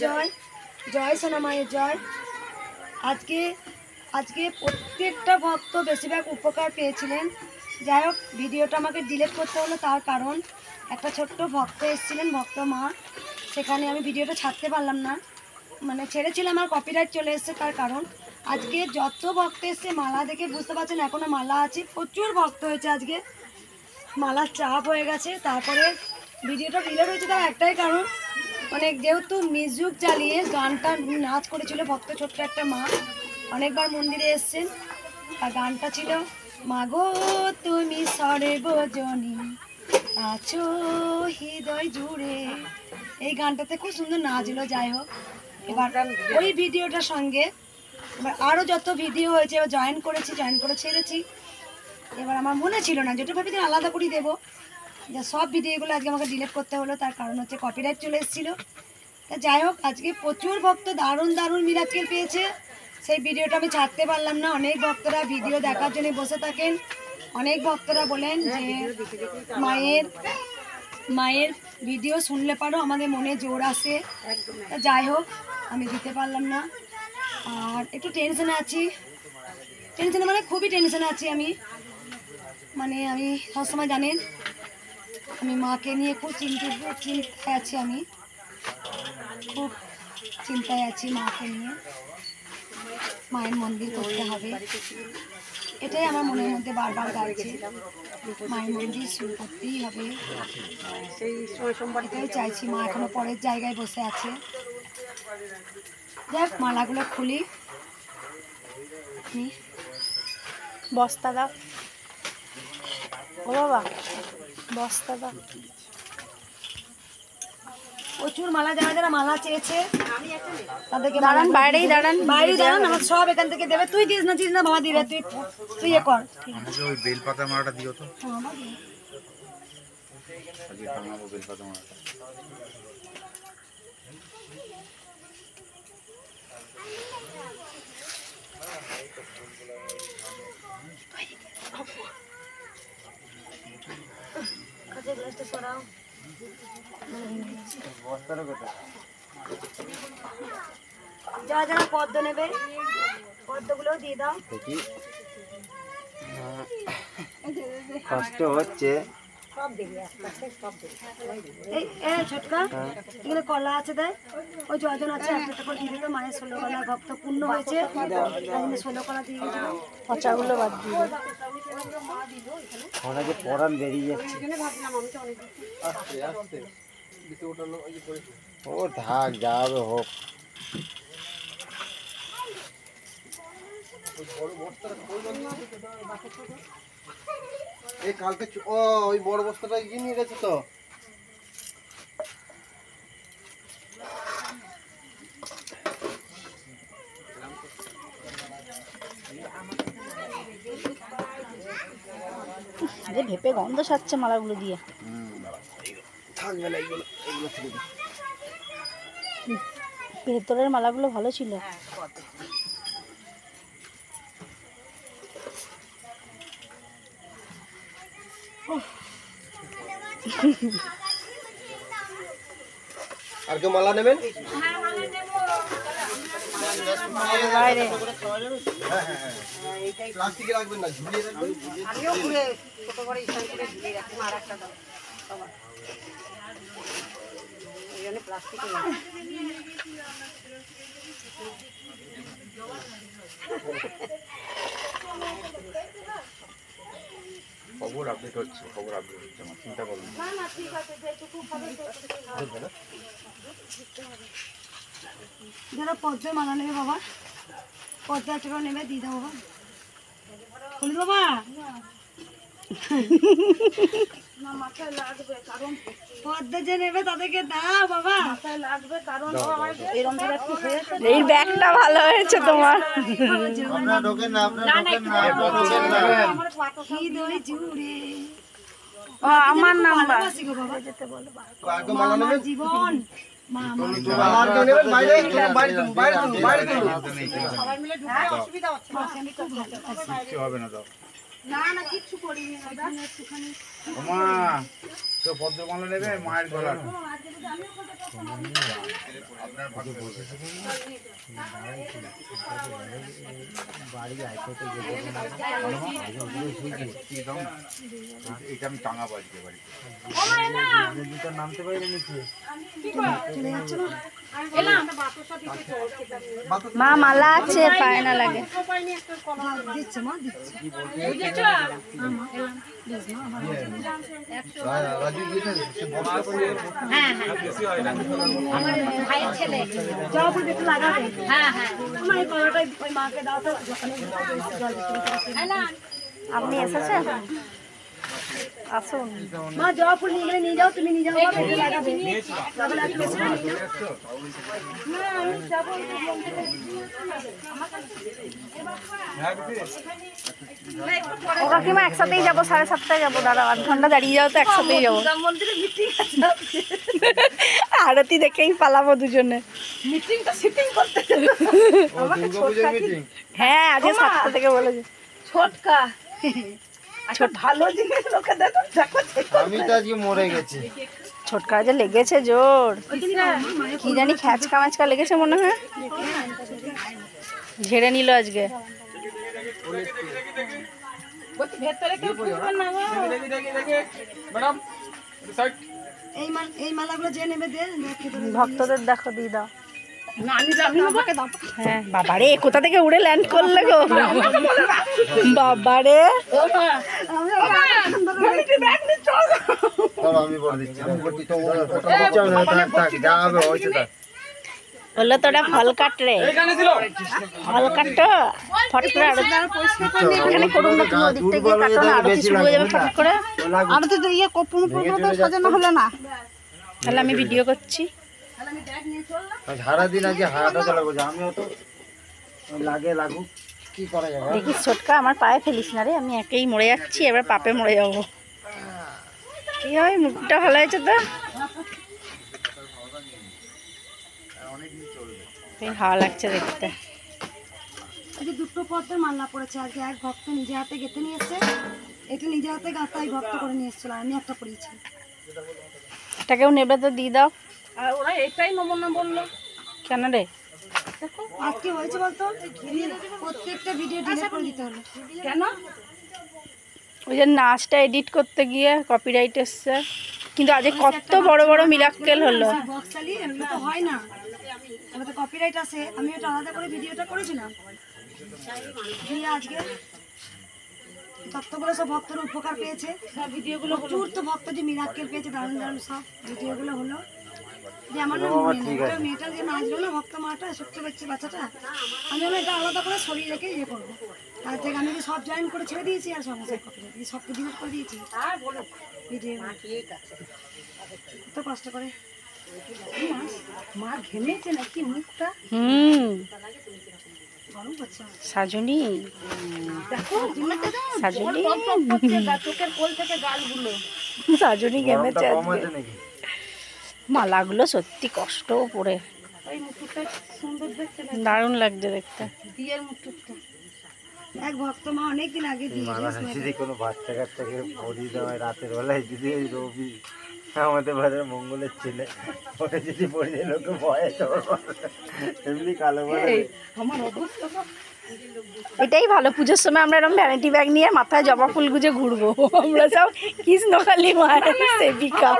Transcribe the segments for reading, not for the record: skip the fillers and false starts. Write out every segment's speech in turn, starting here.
জয়, জয় সোনা মায়ের জয়। আজকে আজকে প্রত্যেকটা ভক্ত বেশিরভাগ উপকার পেয়েছিলেন। যাই হোক, ভিডিওটা আমাকে ডিলিট করতে হলো, তার কারণ একটা ছোট্ট ভক্ত এসেছিলেন, ভক্ত মা, সেখানে আমি ভিডিওটা ছাড়তে পারলাম না, মানে ছেড়েছিলাম, আমার কপিরাইট চলে এসেছে। তার কারণ আজকে যত ভক্ত এসছে মালা দেখে বুঝতে পারছেন এখনও মালা আছে, প্রচুর ভক্ত হয়েছে আজকে, মালার চাপ হয়ে গেছে। তারপরে ভিডিওটা ডিলিট হয়েছে তার একটাই কারণ, মানে যেহেতু মিউজিক চালিয়ে গানটা নাচ করেছিল ভক্ত ছোট্ট একটা মা, অনেকবার মন্দিরে এসছেন, আর গানটা ছিল মাগো তুমি সর্বজনী আছো হৃদয় জুড়ে, এই গানটাতে খুব সুন্দর নাচ হলো। যাই হোক, এবার ওই ভিডিওটার সঙ্গে এবার আরও যত ভিডিও হয়েছে এবার জয়েন করে ছেড়েছি। এবার আমার মনে ছিল না, যেটা ভাবি আলাদা করে দেবো, যে সব ভিডিওগুলো আজকে আমাকে ডিলিট করতে হলো, তার কারণ হচ্ছে কপিরাইট চলে এসেছিলো। তা যাই হোক, আজকে প্রচুর ভক্ত দারুণ দারুণ মিরাক্কেল পেয়েছে, সেই ভিডিওটা আমি ছাড়তে পারলাম না। অনেক ভক্তরা ভিডিও দেখার জন্য বসে থাকেন, অনেক ভক্তরা বলেন যে মায়ের ভিডিও শুনলে পারো আমাদের মনে জোর আসে। তা যাই হোক, আমি দিতে পারলাম না, আর একটু টেনশনে আছি, মানে খুবই টেনশনে আছি আমি, মানে আমি সবসময় জানেন আমি মাকে নিয়ে খুব চিন্তায় আছি, আমি খুব চিন্তায় আছি মাকে নিয়ে, মায়ের মন্দির করতে হবে, এটাই আমার মনের মধ্যে বারবার গাইছে, মায়ের মন্দির শুরু করতেই হবে, এটাই চাইছি। মা এখনো পরের জায়গায় বসে আছে। দেখ মালাগুলো খুলি, বস্তা দাও ও বাবা, বস্তা দাও। প্রচুর মালা, যারা যারা মালা চেয়েছে তাদেরকে দাঁড়ান, বাইরেই দাঁড়ান, আমার সব এখান থেকে দেবে। তুই দিস না বাবা, দিবে তুই এ কর। ওই বেলপাতা মালাটা দিও তো, আজকে টাঙাবো বেলপাতা মালাটা। যারা যারা পদ্ম নেবে পদ্মগুলো দিয়ে দাও। কষ্ট হচ্ছে, এই ছোটকা এগুলো কলা আছে, দেয় ওই যজন আছে একটা করে দিয়ে দিত। মায়ের 16 কলা ভক্ত পূর্ণ হয়েছে, 16 কলা দিয়ে গেছিল, পচাগুলো বাদ দিয়ে ওনাকে পরান বেরিয়ে যাচ্ছে। ও থাক, যাবে হোক। এই কালকে ওই বড় বস্তাটা গিয়ে নিয়ে গেছে তো। ভেপে গন্ধ সাচ্ছে মালাগুলো দিয়ে। থাকবে না এইগুলো, এইগুলো থেকে দিই। ভেতরের মালাগুলো ভালো ছিল। আর কেউ মালা নেবেন? প্লাস্টিকে রাখবেন না, ঝুলিয়ে রাখবেন। খবর আপডেট হচ্ছে, আমার চিন্তা করবেন না। যারা পদ্মের মালা নেবে বাবা, পদ্মা একটা করে নেবে, দিয়ে দাও বাবা, বলি বাবা পদ্মা যে নেবে তাদেরকে দাও বাবা, এই ব্যাগটা ভালো হয়েছে তোমার। আপনারা ঢোকেন না, হৃদয় জুড়ে আমার নাম্বার আমার জীবন, মা আমার আর কেউ নেবেন? বাইরে কিচ্ছু হবে না, দাও। না কিচ্ছু করিনি, একটুখানি মা কেউ পদ্মমালা নেবে মায়ের গলার? এটা আমি টাঙাবো আজকে বাড়িতে। নামতে পারি নাকি? চলে যাচ্ছে না? মা মালা আছে, পায় না লাগে। দিচ্ছে মা, দিচ্ছে। রাজু গিয়েছে সে বস্তা করে জবা ফুল একটু লাগাবে। আমার এই কলাটাই ওই মাকে দাও তো, ওখানে জল দিতে। আপনি এসেছেন? আসুন। মা জবা ফুল নিয়ে গেলে নিয়ে যাও, তুমি নিয়ে যাও, একটু লাগাবে। লাগালে একটু বেশি করে নিয়ে যাও। না, আমি যাবো, ও কাকিমা একসাথেই যাবো, 7:30টায় যাবো। দাদা 8 ঘন্টা দাঁড়িয়ে যাও তো একসাথেই যাবো। আরতি দেখেই পালাবো দুজনে। দুর্গাপূজার মিটিং। হ্যাঁ, আজকে 7টা থেকে বলেছে। ছোটকা ভালো জিনিস লোকে দেখো দেখো। আমি তো আজকে মরে গেছি। ছোটকা যে লেগেছে জোর, কি জানি খ্যাচকা ম্যাচকা লেগেছে মনে হয়, ঝেড়ে নিল আজকে। এই মালাগুলো যে নেবে দে, ভক্তদের দেখো দিয়ে দাও। হ্যাঁ বাবারে, কোথা থেকে উড়ে ল্যান্ড করলে গো বাবারে। চলো আমি বলে দিচ্ছি। থাক যা হবে হয়েছে তা। বললো তোরা ফল কাট রে, ফল কাটো ফট করে। এখানে করুন না, তুমি ওদিক থেকে কাটো না, আরতি শুরু হয়ে যাবে ফট করে। আমি তো ইয়ে কপুন তো সাজানো হলো না। তাহলে আমি ভিডিও করছি। সারাদিন আজকে হাঁটা চলা করছে, আমিও তো লাগে লাগুক, কি করা যাবে। দেখিস ছোটকা, আমার পায়ে ফেলিস না রে, আমি একেই মরে যাচ্ছি, এবার পাপে মরে যাবো। কি হয়, মুখটা ভালো হয়েছে তো, বেশ ভালো লাগছে দেখতে। আজকে দুটো পদ্মের মালা পড়েছে। আজকে এক ভক্ত নিজে হাতে গেঁথে নিয়ে এসছে, এটা নিজে হাতে গাঁথা এই ভক্ত করে নিয়ে এসেছিল, আমি একটা পড়িয়েছি। এটাকেও নেবে তো দিয়ে দাও। আর ওরা এটাই নেবো না বললো। কেন রে? আজকে হয়েছে বলতো, প্রত্যেকটা ভিডিও ডিলিট করে দিতে হলো। কেন? ওই যে নাচটা এডিট করতে গিয়ে কপিরাইট এসছে, কিন্তু আজকে কত বড় বড় মিরাক্কেল হলো। বক্সালি এগুলো তো হয় না, ওটা তো কপিরাইট আছে। আমি ওটা আলাদা করে ভিডিওটা করেছিলাম, দিয়ে আজকে তত্ত্বগুলো সব ভক্তরা উপকার পেয়েছে। সব ভিডিওগুলো প্রচুর তো ভক্ত যে মিরাক্কেল পেয়েছে, দারুণ দারুণ সব ভিডিওগুলো হলো। যে আমার না মেয়েটা যে নাচলো না, ভক্ত মাটা ছোট্ট বাচ্চাটা, আমি যেন এটা আলাদা করে সরিয়ে রেখে ইয়ে করবো। তার থেকে আমি সব জয়েন করে ছেড়ে দিয়েছি, আর সমস্যা কপিরাইট দিয়ে সবকে ডিলিট করে দিয়েছি ভিডিও। এত কষ্ট করে মা ঘেমেছে নাকি মুখটা গরম করছে। সাজনি সাজনি চোখের কোল থেকে গালগুলো সাজনি ঘেমেছে কম আজকে। আছে নাকি? মালাগুলো সত্যি কষ্ট পড়ে, ওই মুকুটটা সুন্দর দেখতে লাগে, দারুণ লাগছে দেখতে। বিয়ের মুকুটটা এক ভক্ত মা অনেকদিন আগে দিয়ে মারা যদি কোনো বাচ্চা কাচ্চাকে পরিয়ে দেওয়া হয় রাতের বেলায়, যদি এই রবি আমাদের বাড়ির মঙ্গলের ছেলে ওকে যদি পরিয়ে লোকে ভয়ে তো এমনি কালো বলে। আমার অবস্থা এটাই ভালো, পুজোর সময় আমরা এরকম ভ্যানিটি ব্যাগ নিয়ে মাথায় জবা ফুল গুজে ঘুরবো, আমরা সব কৃষ্ণকালী মায়ের সেবিকা।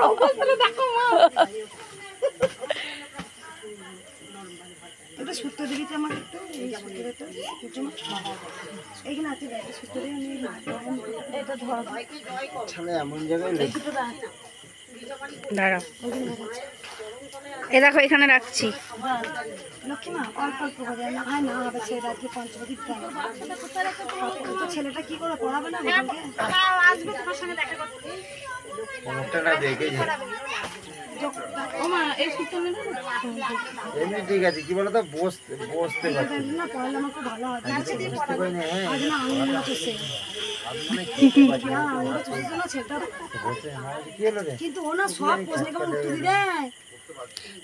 এটা সূত্র দেবীতে আমাকে একটু এই সূত্রটা এইখানে আছে, সূত্র দেবী আমি এটা ধর ছাড়া এমন জায়গায় লেগে দাঁড়াও, এ দেখো এখানে রাখছি। লক্ষ্মী মা অল্প অল্প করে না হয় না হবে ছেলেটা আজকে পঞ্চমী দিতে হবে। তো ছেলেটা কি করে পড়াবে না আসবে তোমার সঙ্গে দেখা করতে। মুখটা দেখে যায়। এই সূত্র নেবে এমনি ঠিক আছে, কি বলতো বসতে বসতে পারছি না, পড়ালে আমার খুব ভালো হয়। বুঝতে পারি না। হ্যাঁ আজ না আঙুল চষছে, না আঙুল চষছে না ছেলেটা, বসে হ্যাঁ কি হলো রে? কিন্তু ও না সব প্রশ্নে কেমন উত্তর দিবে।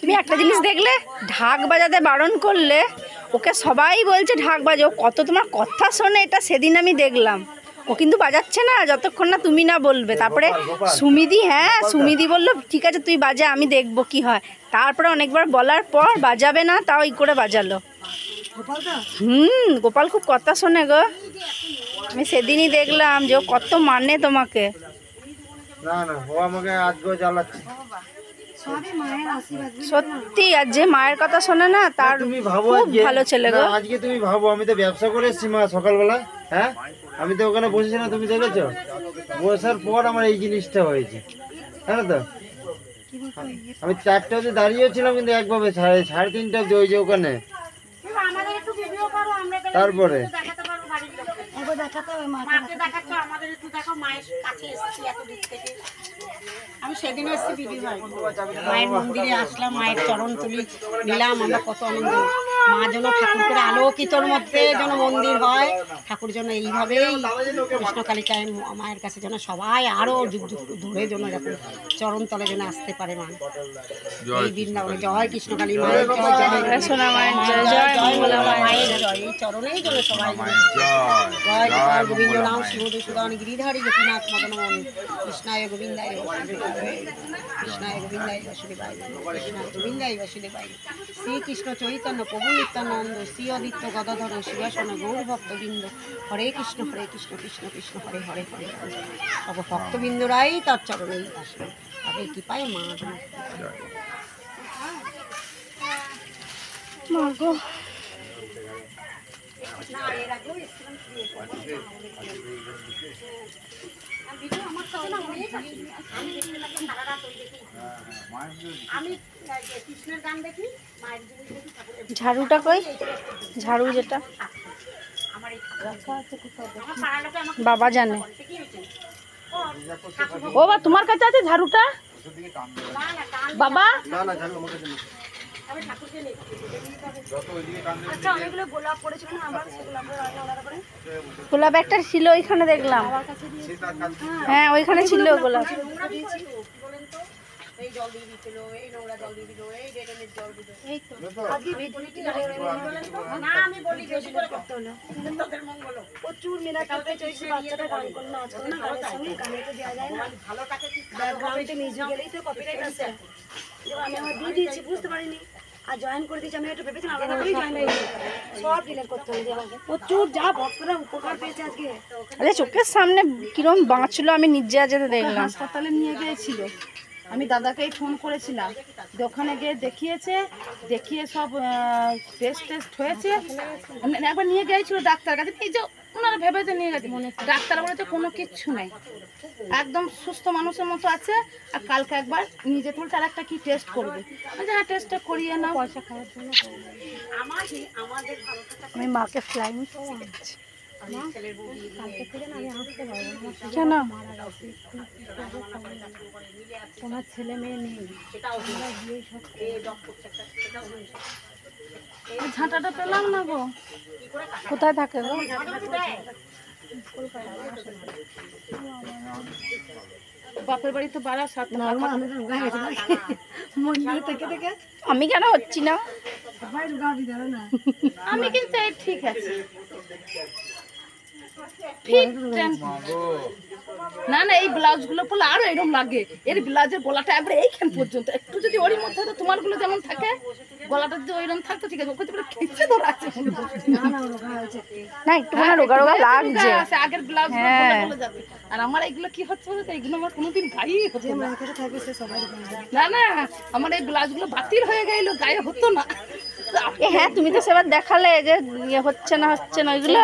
তুমি একটা জিনিস দেখলে, ঢাক বাজাতে বারণ করলে ওকে সবাই বলছে ঢাক বাজো, কত তোমার কথা শোনে, এটা সেদিন আমি দেখলাম। ও কিন্তু বাজাচ্ছে না যতক্ষণ না তুমি না বলবে। তারপরে সুমিদি, হ্যাঁ সুমিদি বললো ঠিক আছে তুই বাজা, আমি দেখবো কি হয়। তারপরে অনেকবার বলার পর বাজাবে না, তাও ই করে বাজালো। গোপাল খুব কথা শোনে গো। আমি সেদিনই দেখলাম যে ও কত মানে তোমাকে। না না, ও আমাকে আজকেও জ্বালাচ্ছে। সত্যি, আর যে মায়ের কথা শোনে না তার তুমি ভাবো খুব আজকে, ভালো ছেলে গো। না, আজকে তুমি ভাবো আমি তো ব্যবসা করে এসেছি মা সকালবেলা, হ্যাঁ আমি তো ওখানে বসেছিলাম, তুমি দেখেছো? বসার পর আমার এই জিনিসটা হয়েছে, জানো তো? আমি 4টা অবধি দাঁড়িয়েছিলাম, কিন্তু একভাবে সাড়ে 3টা অবধি ওই যে ওখানে। তারপরে আমি সেদিন এসেছি দিদি ভাই, মায়ের মন্দিরে আসলাম, মায়ের চরণ তুলি নিলাম, আমরা কত আনন্দ। মা যেন ঠাকুর করে আলোকিতর মধ্যে যেন মন্দির হয়, ঠাকুর যেন এইভাবেই কৃষ্ণকালিকায় মায়ের কাছে যেন সবাই আরো যুগ যুগ ধরে যেন এরকম চরণ তলে যেন আসতে পারে মা। এই বৃন্দাবনে জয় কৃষ্ণকালী মায়ের জয়, জয় সোনা মায়ের জয়, জয় মঙ্গলা মায়ের জয়। এই চরণেই যেন সবাই জয় জয় গোবিন্দ নাম শিবদূষণ গিরিধারী গোপীনাথ মদন মোহন কৃষ্ণায় গোবিন্দায় কৃষ্ণায় গোবিন্দায় বাসুদেবায় কৃষ্ণায় গোবিন্দায় বাসুদেবায়। শ্রীকৃষ্ণ চৈতন্য প্রভু নিত্যানন্দ শ্রী আদিত্য গদাধর শিবাসন গৌর ভক্তবৃন্দ হরে কৃষ্ণ কৃষ্ণ কৃষ্ণ হরে হরে হরে। সব ভক্তবৃন্দরাই তার চরণেই আসে, তাদের কৃপায় মা মাগো। ঝাড়ুটা কই? ঝাড়ু যেটা বাবা জানে। ও বা তোমার কাছে আছে ঝাড়ুটা বাবা? গোলাপ একটা ছিল ওইখানে দেখলাম, হ্যাঁ ওইখানে ছিল গোলাপ। প্রচুর মেলা কালকে চলছে, বাচ্চাটা গান করলো না আজকাল না, গানের সঙ্গে গানেতে দেওয়া যায় না, ব্যাকগ্রাউন্ডে মিউজিক গেলেই তো কপিরাইট আসছে। আমি আমার দিয়ে দিয়েছি, বুঝতে পারিনি আর জয়েন করে দিয়েছি। আমি একটু ভেবেছিলাম আলাদা করেই জয়েন করে দিয়েছি, সব ডিলেট করতে হবে আমাকে। প্রচুর যা ভক্তরা উপকার পেয়েছে আজকে। আরে চোখের সামনে কিরম বাঁচলো, আমি নিজে যেতে দেখলাম। হাসপাতালে নিয়ে গিয়েছিল, আমি দাদাকেই ফোন করেছিলাম, ওখানে গিয়ে দেখিয়ে সব টেস্ট হয়েছে। একবার নিয়ে গিয়েছিল ডাক্তার কাছে, এই যে ওনারা ভেবেছে নিয়ে গেছে, ডাক্তার বলেছে কোনো কিচ্ছু নেই, একদম সুস্থ মানুষের মতো আছে। আর কালকে একবার নিজে তুলতে আর একটা কি টেস্ট করবে, হ্যাঁ টেস্টটা করিয়ে নাও। পয়সা খাওয়ার জন্য আমি মাকে ফ্লাইং কেন তোমার ছেলে মেয়ে নেই, ঝাঁটাটা পেলাম না গো। কোথায় থাকে গো? বাপের বাড়ি তো বাড়া সাত মন্দিরে থেকে থেকে আমি কেন হচ্ছি না? সবাই রুগাবি ধরো না। আমি কিন্তু এই ঠিক আছে, ঠিক না না এই ব্লাউজগুলো পরলে আরো এরকম লাগে। এর ব্লাউজের গলাটা একবারে এইখান পর্যন্ত, একটু যদি ওরই মধ্যে হতো তোমারগুলো যেমন থাকে গলাটা যদি ওইরকম থাকতো ঠিক আছে, ওকে তো খেঁচে ধরা আছে। না একটু মনে রোগা রোগা লাগছে আগের ব্লাউজ আর আমার এইগুলো কি হচ্ছে বলতো, এইগুলো আমার কোনোদিন গায়ে হতো না। না না আমার এই ব্লাউজগুলো বাতিল হয়ে গেল, গায়ে হতো না। হ্যাঁ তুমি তো সেবার দেখালে যে হচ্ছে না ওইগুলো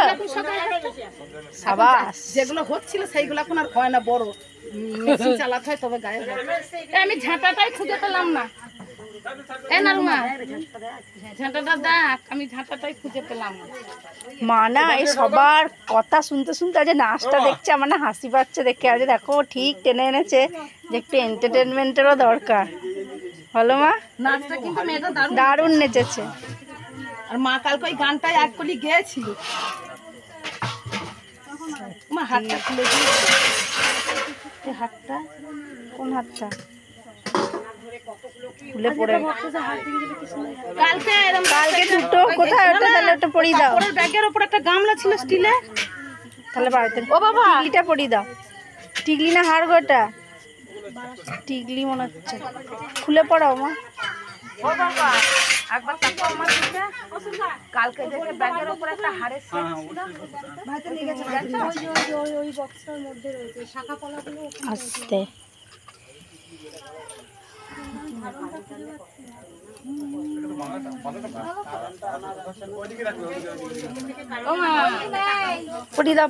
সাবাস। যেগুলো হচ্ছিল সেইগুলো এখন আর হয় না, বড় মেশিন চালাতে হয় তবে গায়ে হয়। আমি ঝাঁটাটাই খুঁজে পেলাম না, ঝাঁটাটা দেখ, আমি ঝাঁটাটাই খুঁজে পেলাম না। মা না এই সবার কথা শুনতে শুনতে যে নাচটা দেখছে আমার না হাসি পাচ্ছে দেখে। আর যে দেখো ঠিক টেনে এনেছে যে একটু এন্টারটেনমেন্টেরও দরকার। হলো মা? নাচটা কিন্তু মেয়েটা দারুণ নেচেছে। আর মা কালকে ওই গানটাই এক কলি গেয়েছিল। মা হাতটা খুলে দিয়ে, হাতটা কোন হাতটা খুলে পড়ে কালকে দুটো কোথায় ওটা তাহলে ওটা পরিয়ে দাও। ব্যাগের ওপর একটা গামলা ছিল স্টিলে, তাহলে বাড়িতে ও বাবা টিকলিটা পরিয়ে দাও। টিকলি না হাড় গোটা? টিকলি মনে হচ্ছে। খুলে পড়াও মা। ও বাবা একবার তাকে আমার দিকে কালকে দেখে ব্যাগের উপর একটা হাড়ের সেট ছিল। ভাইতে নিয়ে গেছে দেখছো? ওই বক্সটার মধ্যে রয়েছে শাখা পলাগুলো। আস্তে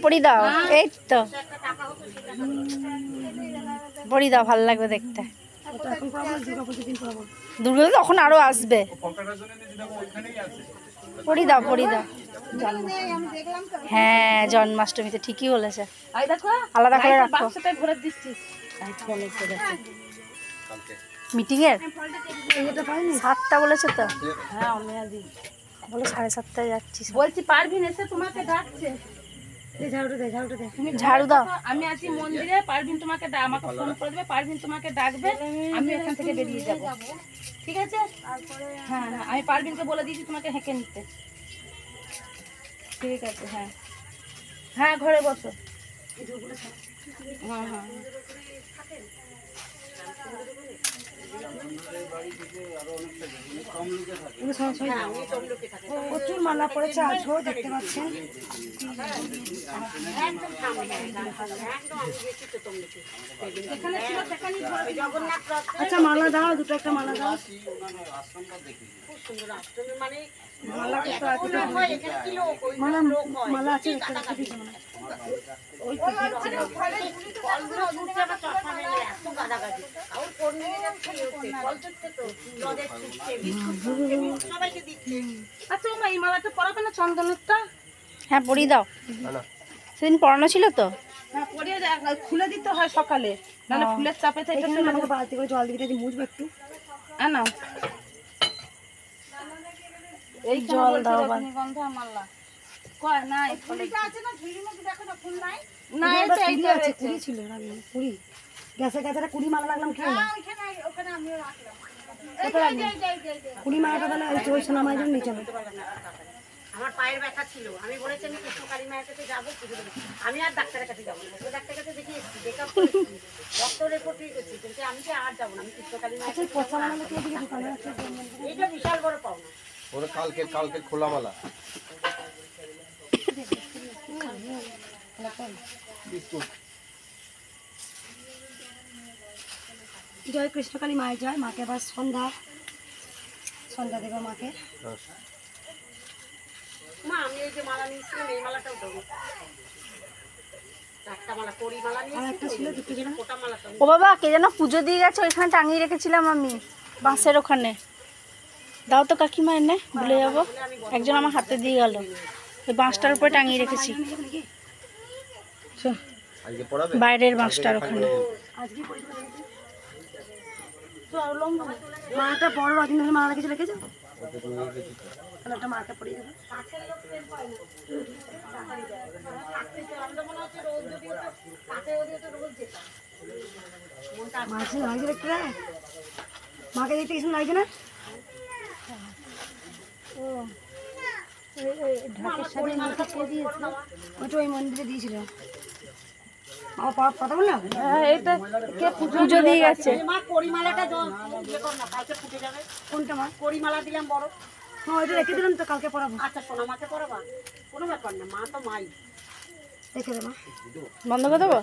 পড়ি দাও এই তো পড়ি দাও, ভালো লাগবে দেখতে। দুর্গা পুজো তখন আরো আসবে। পড়ি দাও হ্যাঁ জন্মাষ্টমীতে ঠিকই বলেছে। এই দেখো আলাদা করে রাখো। বাক্সটা ঘুরে দিচ্ছি। মিটিং এর 7টা বলেছে তো। হ্যাঁ অমিয়া দি বলো 7:30টায় যাচ্ছি। বলছি পারভিন এসে তোমাকে ডাকছে। তুমি ঝাড়ু দাও। আমি আছি মন্দিরে, পারভিন তোমাকে আমাকে ফোন করে দেবে, পারভিন তোমাকে ডাকবে, আমি এখান থেকে বেরিয়ে যাব। ঠিক আছে? হ্যাঁ হ্যাঁ আমি পারভিনকে বলে দিয়েছি তোমাকে হেঁকে নিতে। ঠিক আছে হ্যাঁ হ্যাঁ ঘরে বসো। হ্যাঁ হ্যাঁ প্রচুর মালা পড়েছে আজও দেখতে পাচ্ছেন। আচ্ছা মালা দাও, দুটো একটা মালা দাও। মালা আছে আচ্ছা মা এই মালাটা পরাবে না চন্দনেরটা? হ্যাঁ পরিয়ে দাও। সেদিন পড়ানো ছিল তো। হ্যাঁ পরিয়ে খুলে দিতে হয় সকালে, নাহলে ফুলের চাপে থেকে বাড়িতে করে জল দিকে মুছবো একটু। না এই জল দাও। রজনীগন্ধা মালা কয় না এই ফুলটা আছে না ঝুড়ির মধ্যে দেখো না ফুল নাই। না এটা এটা কুড়ি আছে, কুড়ি ছিল না কুড়ি গ্যাসের কাছে একটা 20 মালা লাগলাম কি হলো? ওখানে আমিও রাখলাম। কুড়ি মালাটা তাহলে ওই সোনামাই জন্য নিচে হবে। আমার পায়ের ব্যথা ছিল, আমি বলেছি আমি কৃষ্ণকালী মায়ের কাছে যাবো, আমি আর ডাক্তারের কাছে যাবো না। ওই ডাক্তারের কাছে দেখি চেকআপ করেছি, রক্ত রিপোর্ট করছি, কিন্তু আমি কি আর যাবো না, আমি কৃষ্ণকালী মায়ের কাছে পচা মালা কে দিকে দোকানে আছে? এইটা বিশাল বড় পাওনা। ওরা কালকে খোলা মালা জয় কৃষ্ণকালী মায়ের জয়। মাকে আবার সন্ধ্যা দেবো মাকে। মা আমি এই যে মালা নিয়েছিলাম এই মালাটাও দেবো, একটা মালা কড়ি মালা আর একটা ছিল নিয়েছি, দুটো ছিল। কোটা মালা তো ও বাবা কে যেন পুজো দিয়ে গেছে, ওইখানে টাঙিয়ে রেখেছিলাম আমি বাঁশের ওখানে। দাও তো কাকিমা এনে, ভুলে যাবো। একজন আমার হাতে দিয়ে গেল, ওই বাঁশটার উপরে টাঙিয়ে রেখেছি। আজকে পড়াবে বাইরের বাঁশটার ওখানে। মাটা বড় রজনীগন্ধা মালা কিছু রেখেছো? তাহলে একটা মাকে পরিয়ে দেবো। মাঝে লাগছে দেখতে দেয়, মাকে দেখতে কিছু লাগছে না? ওইটা ওই মন্দিরে দিয়েছিল। কথা বললাম এটা কে পুজো দিয়ে গেছে। মা কড়ি মালাটা ইয়ে কর না, কালকে ফুটে যাবে। কোনটা মা? কড়ি মালা দিলাম বড়। হ্যাঁ ওইটা রেখে দিলাম তো, কালকে পড়াবো। আচ্ছা সোনা মাকে পরাবা, কোনো ব্যাপার না, মা তো মাই। রেখে দেবো। বন্ধ করে দেবো।